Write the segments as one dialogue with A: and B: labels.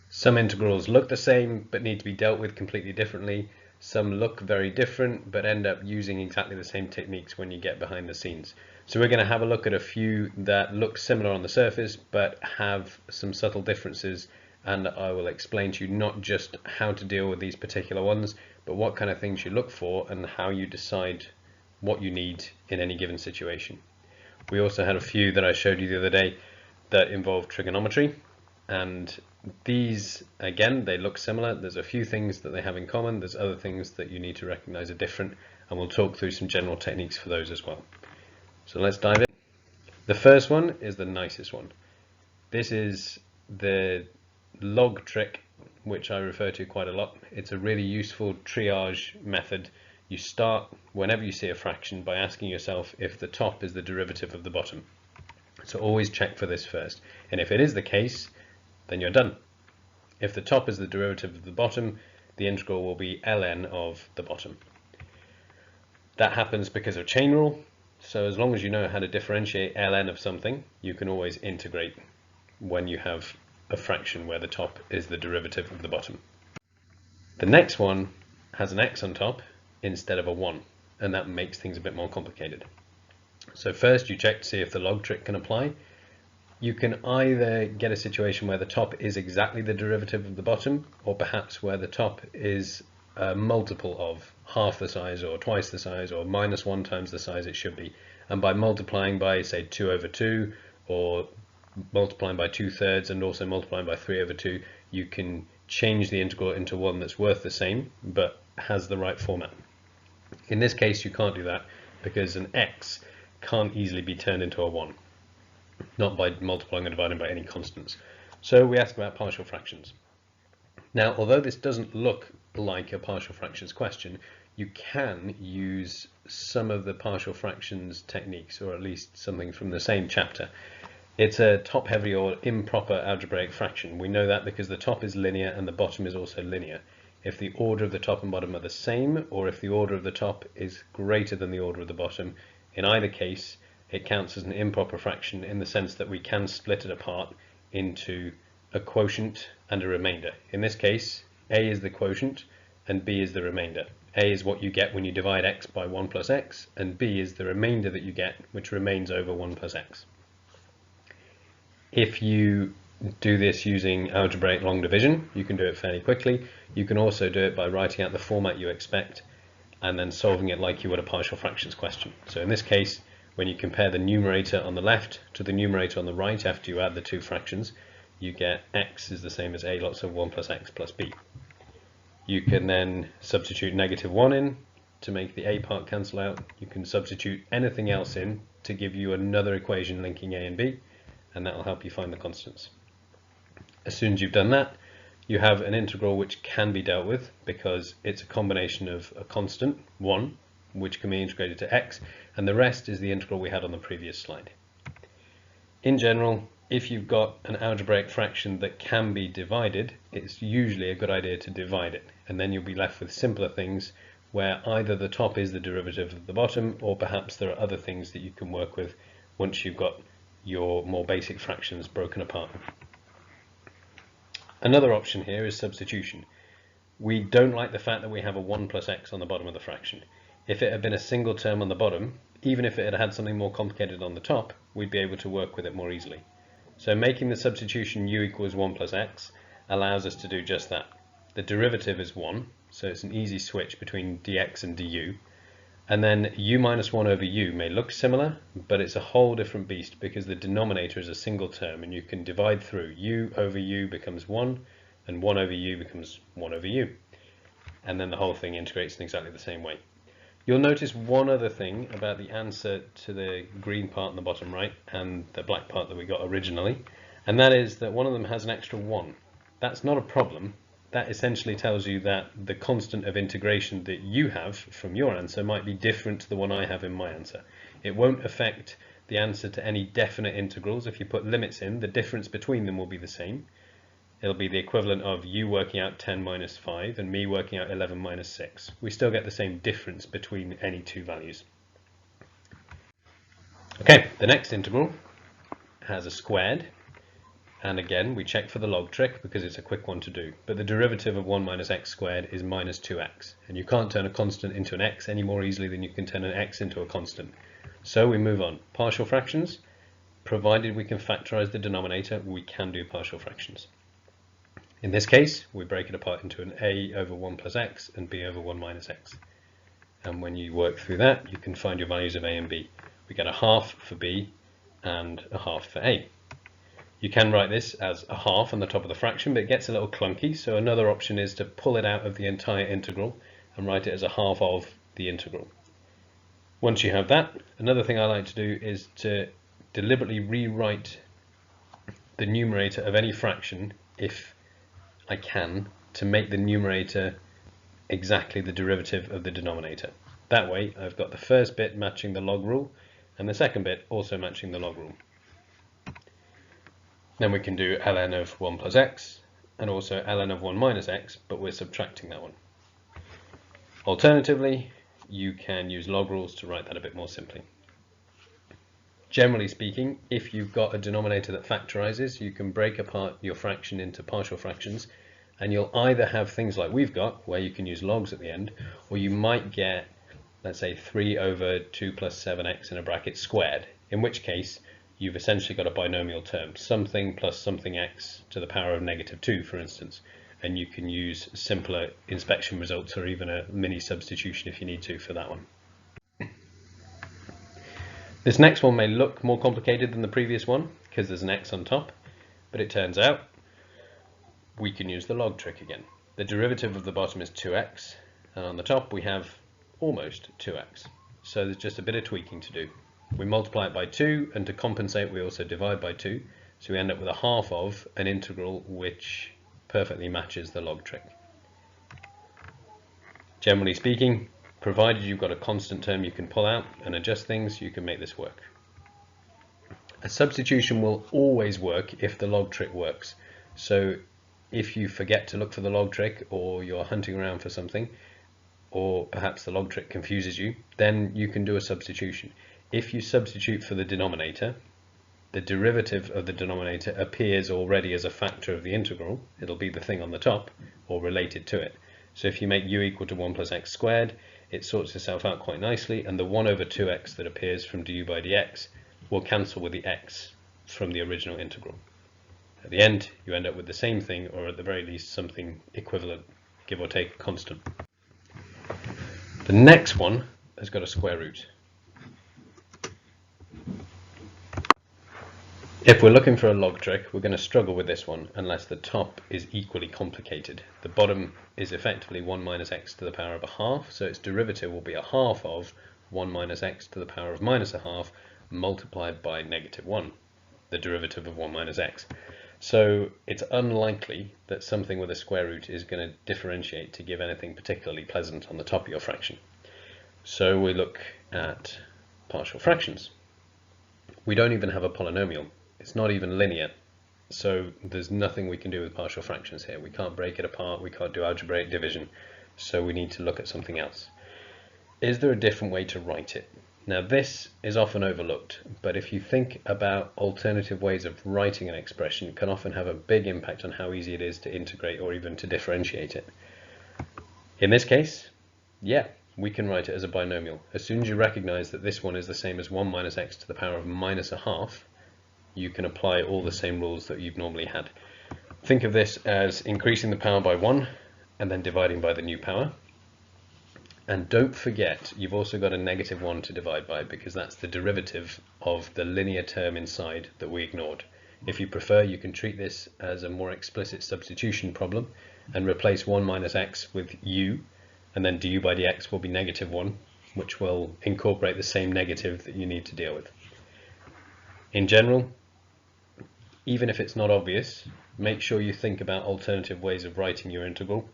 A: Some integrals look the same but need to be dealt with completely differently. Some look very different but end up using exactly the same techniques when you get behind the scenes. So we're going to have a look at a few that look similar on the surface but have some subtle differences, and I will explain to you not just how to deal with these particular ones, but what kind of things you look for and how you decide what you need in any given situation. We also had a few that I showed you the other day that involve trigonometry, and these, again, they look similar. There's a few things that they have in common. There's other things that you need to recognize are different, and we'll talk through some general techniques for those as well. So let's dive in. The first one is the nicest one. This is the log trick, which I refer to quite a lot. It's a really useful triage method. You start, whenever you see a fraction, by asking yourself if the top is the derivative of the bottom. So always check for this first. And if it is the case, then you're done. If the top is the derivative of the bottom, the integral will be ln of the bottom. That happens because of chain rule. So as long as you know how to differentiate ln of something, you can always integrate when you have a fraction where the top is the derivative of the bottom. The next one has an x on top instead of a 1, and that makes things a bit more complicated. So first you check to see if the log trick can apply. You can either get a situation where the top is exactly the derivative of the bottom, or perhaps where the top is a multiple of half the size or twice the size or minus 1 times the size it should be. And by multiplying by, say, 2 over 2, or multiplying by 2/3 and also multiplying by 3 over 2, you can change the integral into one that's worth the same but has the right format. In this case you can't do that because an x can't easily be turned into a 1. Not by multiplying and dividing by any constants. So we ask about partial fractions. Now, although this doesn't look like a partial fractions question, you can use some of the partial fractions techniques, or at least something from the same chapter. It's a top-heavy or improper algebraic fraction. We know that because the top is linear and the bottom is also linear. If the order of the top and bottom are the same, or if the order of the top is greater than the order of the bottom, in either case, it counts as an improper fraction in the sense that we can split it apart into a quotient and a remainder. In this case, a is the quotient and b is the remainder. A is what you get when you divide x by 1 plus x, and b is the remainder that you get, which remains over 1 plus x. If you do this using algebraic long division, you can do it fairly quickly. You can also do it by writing out the format you expect and then solving it like you would a partial fractions question. So in this case, when you compare the numerator on the left to the numerator on the right after you add the two fractions, you get x is the same as a lots of 1 plus x plus b. You can then substitute -1 in to make the a part cancel out. You can substitute anything else in to give you another equation linking a and b, and that will help you find the constants. As soon as you've done that, you have an integral which can be dealt with because it's a combination of a constant, 1, which can be integrated to x, and the rest is the integral we had on the previous slide. In general, if you've got an algebraic fraction that can be divided, it's usually a good idea to divide it, and then you'll be left with simpler things where either the top is the derivative of the bottom, or perhaps there are other things that you can work with once you've got your more basic fractions broken apart. Another option here is substitution. We don't like the fact that we have a 1 plus x on the bottom of the fraction. If it had been a single term on the bottom, even if it had had something more complicated on the top, we'd be able to work with it more easily. So making the substitution u equals 1 plus x allows us to do just that. The derivative is 1, so it's an easy switch between dx and du. And then u minus 1 over u may look similar, but it's a whole different beast because the denominator is a single term and you can divide through. U over u becomes 1, and 1 over u becomes 1 over u. And then the whole thing integrates in exactly the same way. You'll notice one other thing about the answer to the green part in the bottom right and the black part that we got originally, and that is that one of them has an extra 1. That's not a problem. That essentially tells you that the constant of integration that you have from your answer might be different to the one I have in my answer. It won't affect the answer to any definite integrals. If you put limits in, the difference between them will be the same. It'll be the equivalent of you working out 10 minus 5 and me working out 11 minus 6. We still get the same difference between any two values. Okay, the next integral has a squared. And again, we check for the log trick because it's a quick one to do. But the derivative of 1 minus x squared is minus 2x. And you can't turn a constant into an x any more easily than you can turn an x into a constant. So we move on. Partial fractions. Provided we can factorize the denominator, we can do partial fractions. In this case, we break it apart into an a over 1 plus x and b over 1 minus x. And when you work through that, you can find your values of a and b. We get a half for b and a half for a. You can write this as a half on the top of the fraction, but it gets a little clunky, so another option is to pull it out of the entire integral and write it as a half of the integral. Once you have that, another thing I like to do is to deliberately rewrite the numerator of any fraction, if I can, to make the numerator exactly the derivative of the denominator. That way I've got the first bit matching the log rule and the second bit also matching the log rule. Then we can do ln of 1 plus x and also ln of 1 minus x, but we're subtracting that one. Alternatively, you can use log rules to write that a bit more simply. Generally speaking, if you've got a denominator that factorizes, you can break apart your fraction into partial fractions, and you'll either have things like we've got, where you can use logs at the end, or you might get, let's say, 3 over 2 plus 7x in a bracket squared, in which case you've essentially got a binomial term, something plus something x to the power of negative 2, for instance, and you can use simpler inspection results or even a mini substitution if you need to for that one. This next one may look more complicated than the previous one because there's an x on top, but it turns out we can use the log trick again. The derivative of the bottom is 2x, and on the top we have almost 2x. So there's just a bit of tweaking to do. We multiply it by 2, and to compensate we also divide by 2, so we end up with a half of an integral which perfectly matches the log trick. Generally speaking, provided you've got a constant term you can pull out and adjust things, you can make this work. A substitution will always work if the log trick works. So if you forget to look for the log trick, or you're hunting around for something, or perhaps the log trick confuses you, then you can do a substitution. If you substitute for the denominator, the derivative of the denominator appears already as a factor of the integral. It'll be the thing on the top or related to it. So if you make u equal to 1 plus x squared, it sorts itself out quite nicely, and the 1 over 2x that appears from du by dx will cancel with the x from the original integral. At the end, you end up with the same thing, or at the very least something equivalent, give or take a constant. The next one has got a square root. If we're looking for a log trick, we're going to struggle with this one unless the top is equally complicated. The bottom is effectively 1 minus x to the power of a half, so its derivative will be a half of 1 minus x to the power of minus a half multiplied by negative 1, the derivative of 1 minus x. So it's unlikely that something with a square root is going to differentiate to give anything particularly pleasant on the top of your fraction. So we look at partial fractions. We don't even have a polynomial. It's not even linear, so there's nothing we can do with partial fractions here. We can't break it apart, we can't do algebraic division, so we need to look at something else. Is there a different way to write it? Now this is often overlooked, but if you think about alternative ways of writing an expression, it can often have a big impact on how easy it is to integrate or even to differentiate it. In this case, yeah, we can write it as a binomial. As soon as you recognize that this one is the same as 1 minus x to the power of minus a half, you can apply all the same rules that you've normally had. Think of this as increasing the power by 1 and then dividing by the new power. And don't forget, you've also got a negative 1 to divide by, because that's the derivative of the linear term inside that we ignored. If you prefer, you can treat this as a more explicit substitution problem and replace 1 minus x with u, and then du by dx will be negative 1, which will incorporate the same negative that you need to deal with. In general, even if it's not obvious, make sure you think about alternative ways of writing your integral,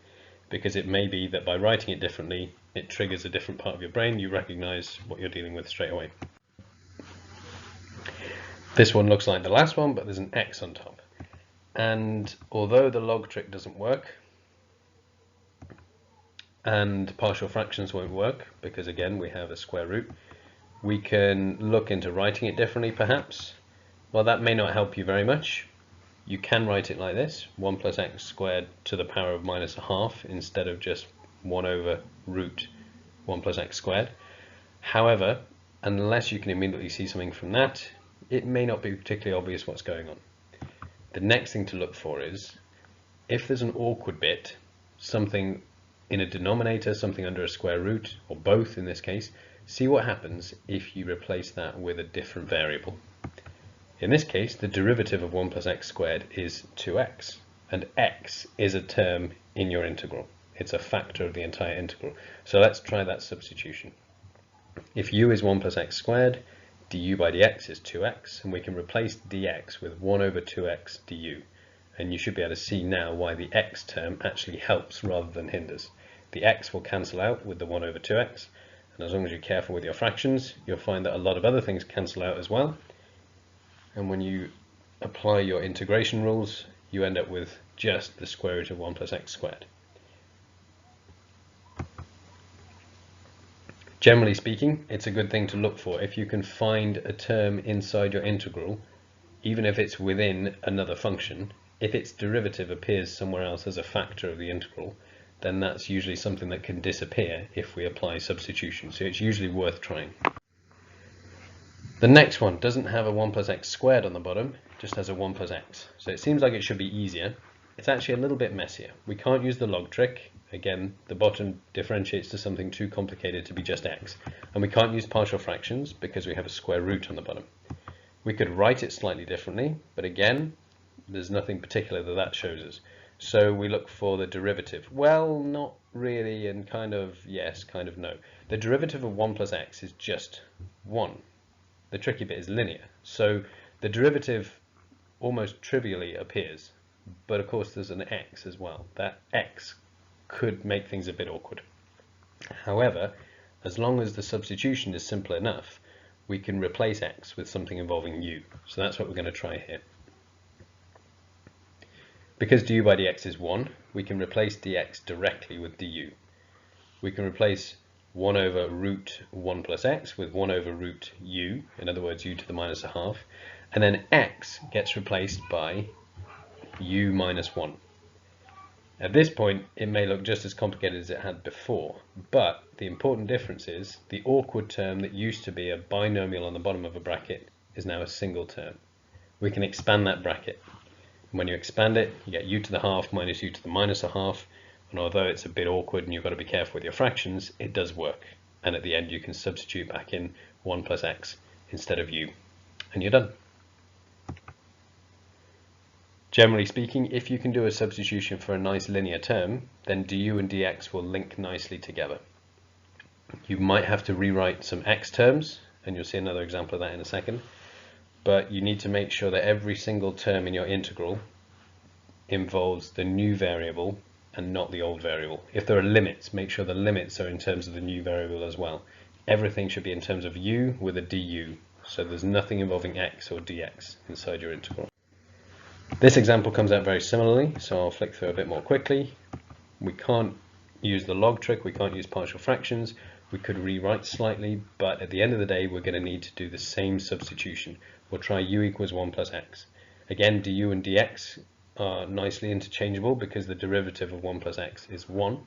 A: because it may be that by writing it differently, it triggers a different part of your brain. You recognize what you're dealing with straight away. This one looks like the last one, but there's an x on top. And although the log trick doesn't work, and partial fractions won't work, because again we have a square root, we can look into writing it differently perhaps. Well, that may not help you very much. You can write it like this, 1 plus x squared to the power of minus a half instead of just 1 over root 1 plus x squared. However, unless you can immediately see something from that, it may not be particularly obvious what's going on. The next thing to look for is, if there's an awkward bit, something in a denominator, something under a square root, or both in this case, see what happens if you replace that with a different variable. In this case, the derivative of 1 plus x squared is 2x, and x is a term in your integral. It's a factor of the entire integral. So let's try that substitution. If u is 1 plus x squared, du by dx is 2x, and we can replace dx with 1 over 2x du. And you should be able to see now why the x term actually helps rather than hinders. The x will cancel out with the 1 over 2x, and as long as you're careful with your fractions, you'll find that a lot of other things cancel out as well. And when you apply your integration rules, you end up with just the square root of 1 plus x squared. Generally speaking, it's a good thing to look for if you can find a term inside your integral, even if it's within another function. If its derivative appears somewhere else as a factor of the integral, then that's usually something that can disappear if we apply substitution. So it's usually worth trying. The next one doesn't have a 1 plus x squared on the bottom, just has a 1 plus x. So it seems like it should be easier. It's actually a little bit messier. We can't use the log trick. Again, the bottom differentiates to something too complicated to be just x. And we can't use partial fractions because we have a square root on the bottom. We could write it slightly differently, but again, there's nothing particular that shows us. So we look for the derivative. Well, not really, and kind of yes, kind of no. The derivative of 1 plus x is just 1. The tricky bit is linear. So the derivative almost trivially appears, but of course there's an x as well. That x could make things a bit awkward. However, as long as the substitution is simple enough, we can replace x with something involving u. So that's what we're going to try here. Because du by dx is 1, we can replace dx directly with du. We can replace 1 over root 1 plus x with 1 over root u, in other words u to the minus a half, and then x gets replaced by u minus 1. At this point it may look just as complicated as it had before, but the important difference is the awkward term that used to be a binomial on the bottom of a bracket is now a single term. We can expand that bracket. When you expand it, you get u to the half minus u to the minus a half, and although it's a bit awkward and you've got to be careful with your fractions, it does work. And at the end you can substitute back in 1 plus x instead of u, and you're done. Generally speaking, if you can do a substitution for a nice linear term, then du and dx will link nicely together. You might have to rewrite some x terms, and you'll see another example of that in a second. But you need to make sure that every single term in your integral involves the new variable and not the old variable. If there are limits, make sure the limits are in terms of the new variable as well. Everything should be in terms of u with a du, so there's nothing involving x or dx inside your integral. This example comes out very similarly, so I'll flick through a bit more quickly. We can't use the log trick, we can't use partial fractions. We could rewrite slightly, but at the end of the day we're going to need to do the same substitution. We'll try u equals 1 plus x. Again, du and dx are nicely interchangeable because the derivative of 1 plus x is 1.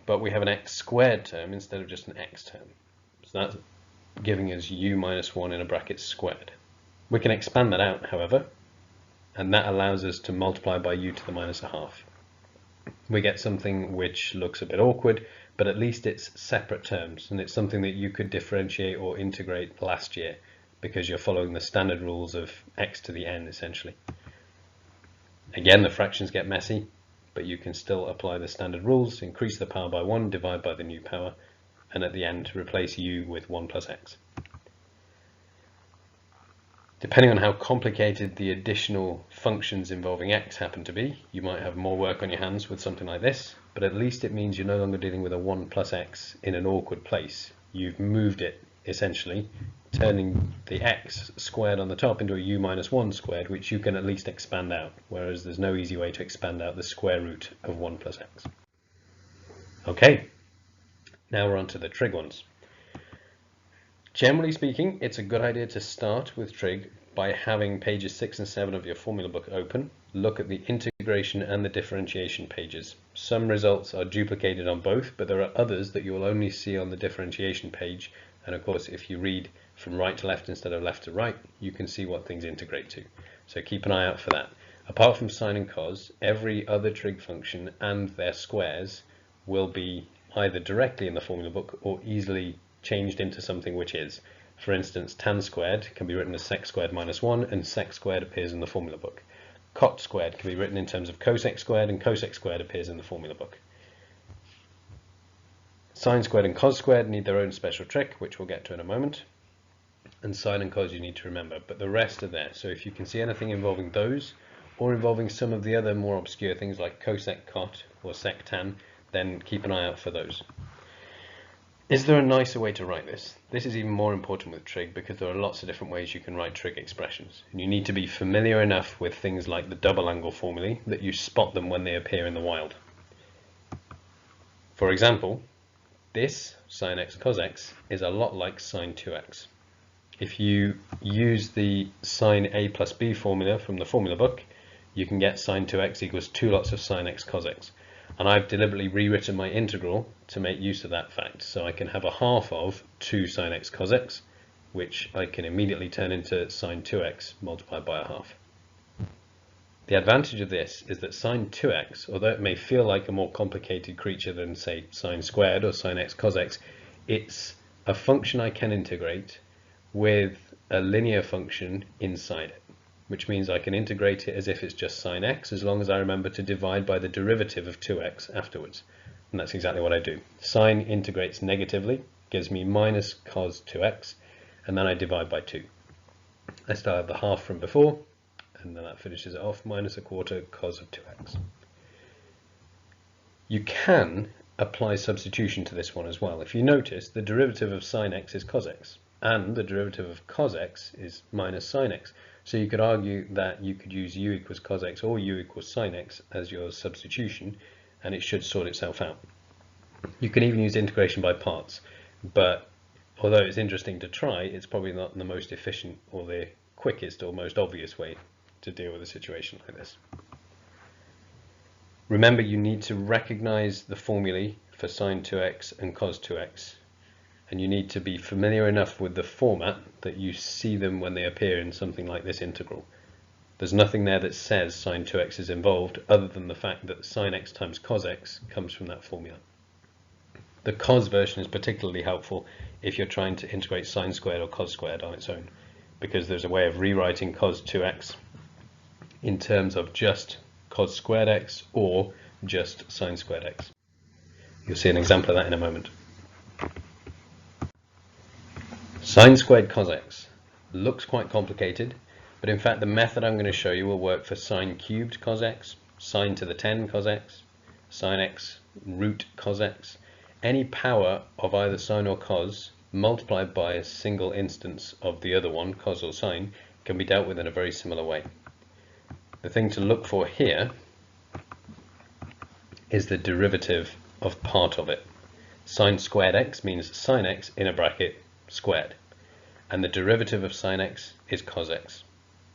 A: But we have an x squared term instead of just an x term. So that's giving us u minus 1 in a bracket squared. We can expand that out, however, and that allows us to multiply by u to the minus a half. We get something which looks a bit awkward, but at least it's separate terms, and it's something that you could differentiate or integrate last year because you're following the standard rules of x to the n essentially. Again, the fractions get messy, but you can still apply the standard rules, increase the power by 1, divide by the new power, and at the end replace u with 1 plus x. Depending on how complicated the additional functions involving x happen to be, you might have more work on your hands with something like this, but at least it means you're no longer dealing with a 1 plus x in an awkward place. You've moved it, essentially, turning the x squared on the top into a u minus 1 squared, which you can at least expand out, whereas there's no easy way to expand out the square root of 1 plus x. Okay, now we're on to the trig ones. Generally speaking, it's a good idea to start with trig by having pages 6 and 7 of your formula book open, look at the integration and the differentiation pages. Some results are duplicated on both, but there are others that you will only see on the differentiation page. And of course, if you read from right to left instead of left to right, you can see what things integrate to. So keep an eye out for that. Apart from sine and cos, every other trig function and their squares will be either directly in the formula book or easily changed into something which is. For instance, tan squared can be written as sec squared minus 1, and sec squared appears in the formula book. Cot squared can be written in terms of cosec squared, and cosec squared appears in the formula book. Sine squared and cos squared need their own special trick, which we'll get to in a moment. And sine and cos you need to remember, but the rest are there. So if you can see anything involving those, or involving some of the other more obscure things like cosec cot or sec tan, then keep an eye out for those. Is there a nicer way to write this? This is even more important with trig because there are lots of different ways you can write trig expressions. And you need to be familiar enough with things like the double angle formulae that you spot them when they appear in the wild. For example, this sin x cos x is a lot like sin 2x. If you use the sin a plus b formula from the formula book, you can get sin 2x equals 2 lots of sin x cos x. And I've deliberately rewritten my integral to make use of that fact. So I can have a half of 2 sin x cos x, which I can immediately turn into sin 2x multiplied by a half. The advantage of this is that sin 2x, although it may feel like a more complicated creature than, say, sin squared or sin x cos x, it's a function I can integrate with a linear function inside it, which means I can integrate it as if it's just sin x, as long as I remember to divide by the derivative of 2x afterwards. And that's exactly what I do. Sine integrates negatively, gives me minus cos 2x, and then I divide by 2. I still have the half from before, and then that finishes it off, minus a quarter cos of 2x. You can apply substitution to this one as well. If you notice, the derivative of sin x is cos x, and the derivative of cos x is minus sin x. So you could argue that you could use u equals cos x or u equals sin x as your substitution, and it should sort itself out. You can even use integration by parts, but although it's interesting to try, it's probably not the most efficient or the quickest or most obvious way to deal with a situation like this. Remember, you need to recognize the formulae for sin 2x and cos 2x. And you need to be familiar enough with the format that you see them when they appear in something like this integral. There's nothing there that says sin 2x is involved other than the fact that sin x times cos x comes from that formula. The cos version is particularly helpful if you're trying to integrate sin squared or cos squared on its own, because there's a way of rewriting cos 2x in terms of just cos squared x or just sin squared x. You'll see an example of that in a moment. Sin squared cos x looks quite complicated, but in fact the method I'm going to show you will work for sin cubed cos x, sin to the 10 cos x, sin x root cos x. Any power of either sin or cos multiplied by a single instance of the other one, cos or sin, can be dealt with in a very similar way. The thing to look for here is the derivative of part of it. Sin squared x means sin x in a bracket squared, and the derivative of sin x is cos x.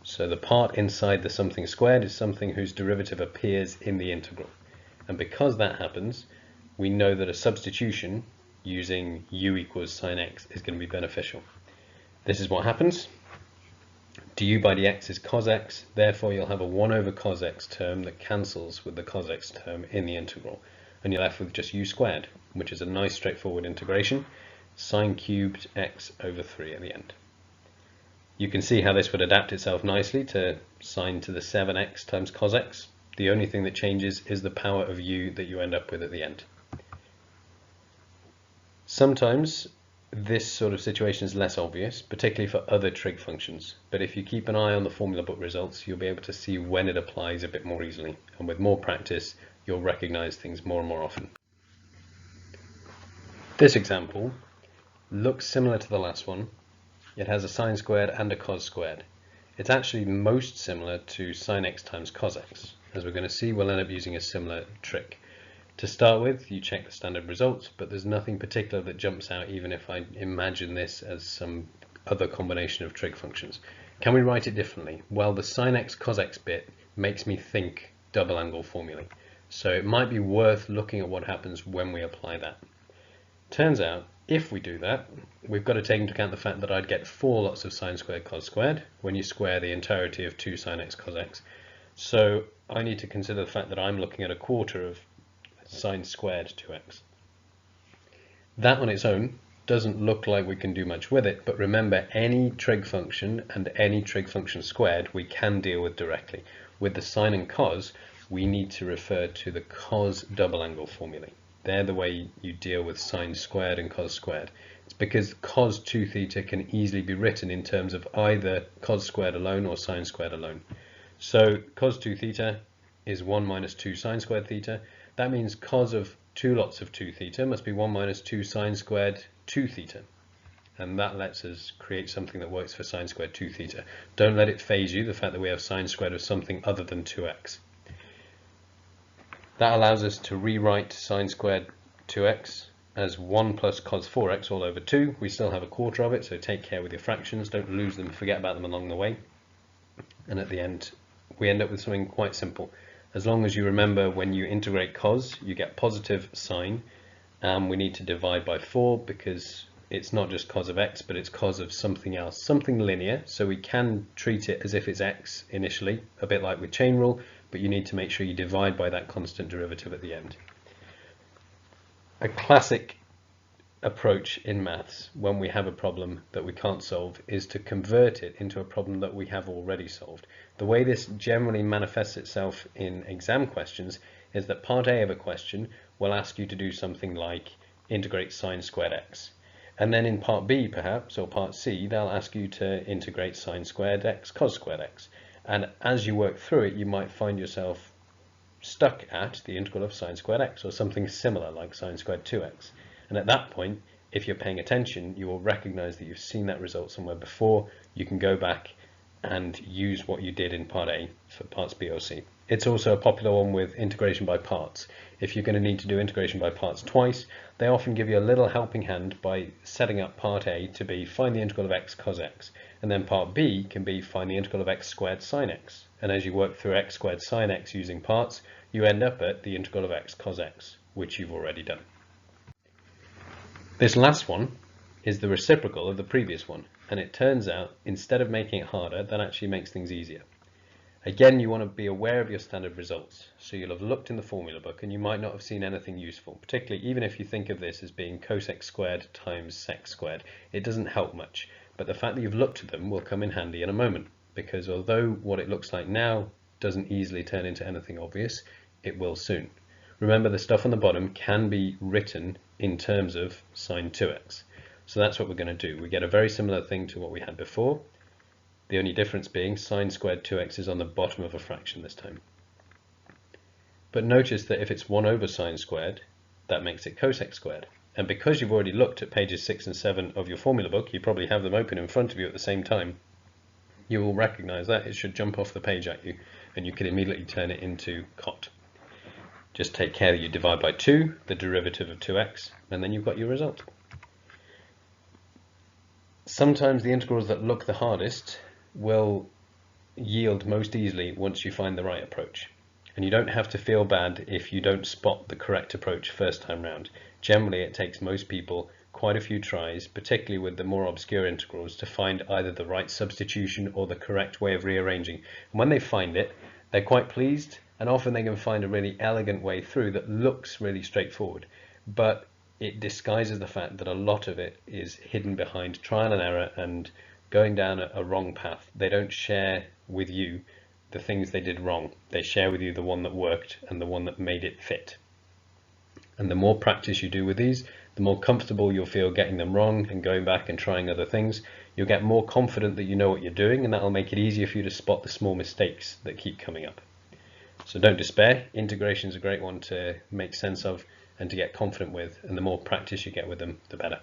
A: So the part inside the something squared is something whose derivative appears in the integral. And because that happens, we know that a substitution using u equals sin x is going to be beneficial. This is what happens. Du by dx is cos x, therefore you'll have a 1 over cos x term that cancels with the cos x term in the integral, and you're left with just u squared, which is a nice straightforward integration. Sin cubed x over 3 at the end. You can see how this would adapt itself nicely to sin to the 7x times cos x. The only thing that changes is the power of u that you end up with at the end. Sometimes this sort of situation is less obvious, particularly for other trig functions, but if you keep an eye on the formula book results, you'll be able to see when it applies a bit more easily, and with more practice you'll recognize things more and more often. This example looks similar to the last one. It has a sin squared and a cos squared. It's actually most similar to sin x times cos x. As we're going to see, we'll end up using a similar trick. To start with, you check the standard results, but there's nothing particular that jumps out even if I imagine this as some other combination of trig functions. Can we write it differently? Well, the sin x cos x bit makes me think double angle formulae. So it might be worth looking at what happens when we apply that. Turns out, if we do that, we've got to take into account the fact that I'd get 4 lots of sine squared cos squared when you square the entirety of 2 sin x cos x. So I need to consider the fact that I'm looking at a quarter of sine squared 2x. That on its own doesn't look like we can do much with it, but remember, any trig function and any trig function squared we can deal with directly. With the sine and cos, we need to refer to the cos double angle formulae. They're the way you deal with sine squared and cos squared. It's because cos 2 theta can easily be written in terms of either cos squared alone or sine squared alone. So cos 2 theta is 1 minus 2 sine squared theta. That means cos of 2 lots of 2 theta must be 1 minus 2 sine squared 2 theta. And that lets us create something that works for sine squared 2 theta. Don't let it faze you, the fact that we have sine squared of something other than 2x. That allows us to rewrite sine squared 2x as 1 plus cos 4x all over 2. We still have a quarter of it, so take care with your fractions. Don't lose them, forget about them along the way. And at the end, we end up with something quite simple. As long as you remember when you integrate cos, you get positive sine. We need to divide by 4 because it's not just cos of x, but it's cos of something else, something linear. So we can treat it as if it's x initially, a bit like with chain rule, but you need to make sure you divide by that constant derivative at the end. A classic approach in maths when we have a problem that we can't solve is to convert it into a problem that we have already solved. The way this generally manifests itself in exam questions is that part A of a question will ask you to do something like integrate sine squared x. And then in part B perhaps, or part C, they'll ask you to integrate sine squared x cos squared x. And as you work through it, you might find yourself stuck at the integral of sine squared x, or something similar like sine squared 2x. And at that point, if you're paying attention, you will recognize that you've seen that result somewhere before. You can go back and use what you did in part A for parts B or C. It's also a popular one with integration by parts. If you're going to need to do integration by parts twice, they often give you a little helping hand by setting up part A to be find the integral of x cos x, and then part B can be find the integral of x squared sine x. And as you work through x squared sine x using parts, you end up at the integral of x cos x, which you've already done. This last one is the reciprocal of the previous one, and it turns out instead of making it harder, that actually makes things easier. Again, you want to be aware of your standard results, so you'll have looked in the formula book and you might not have seen anything useful, particularly even if you think of this as being cosec squared times sec squared. It doesn't help much, but the fact that you've looked at them will come in handy in a moment, because although what it looks like now doesn't easily turn into anything obvious, it will soon. Remember, the stuff on the bottom can be written in terms of sine 2x. So that's what we're going to do. We get a very similar thing to what we had before. The only difference being sine squared 2x is on the bottom of a fraction this time. But notice that if it's 1 over sine squared, that makes it cosec squared. And because you've already looked at pages 6 and 7 of your formula book, you probably have them open in front of you at the same time, you will recognize that. It should jump off the page at you, and you can immediately turn it into cot. Just take care that you divide by 2, the derivative of 2x, and then you've got your result. Sometimes the integrals that look the hardest will yield most easily once you find the right approach. And you don't have to feel bad if you don't spot the correct approach first time round. Generally, it takes most people quite a few tries, particularly with the more obscure integrals, to find either the right substitution or the correct way of rearranging. And when they find it, they're quite pleased, and often they can find a really elegant way through that looks really straightforward. But it disguises the fact that a lot of it is hidden behind trial and error and going down a wrong path. They don't share with you the things they did wrong. They share with you the one that worked and the one that made it fit. And the more practice you do with these, the more comfortable you'll feel getting them wrong and going back and trying other things. You'll get more confident that you know what you're doing, and that'll make it easier for you to spot the small mistakes that keep coming up. So don't despair. Integration is a great one to make sense of and to get confident with, and the more practice you get with them, the better.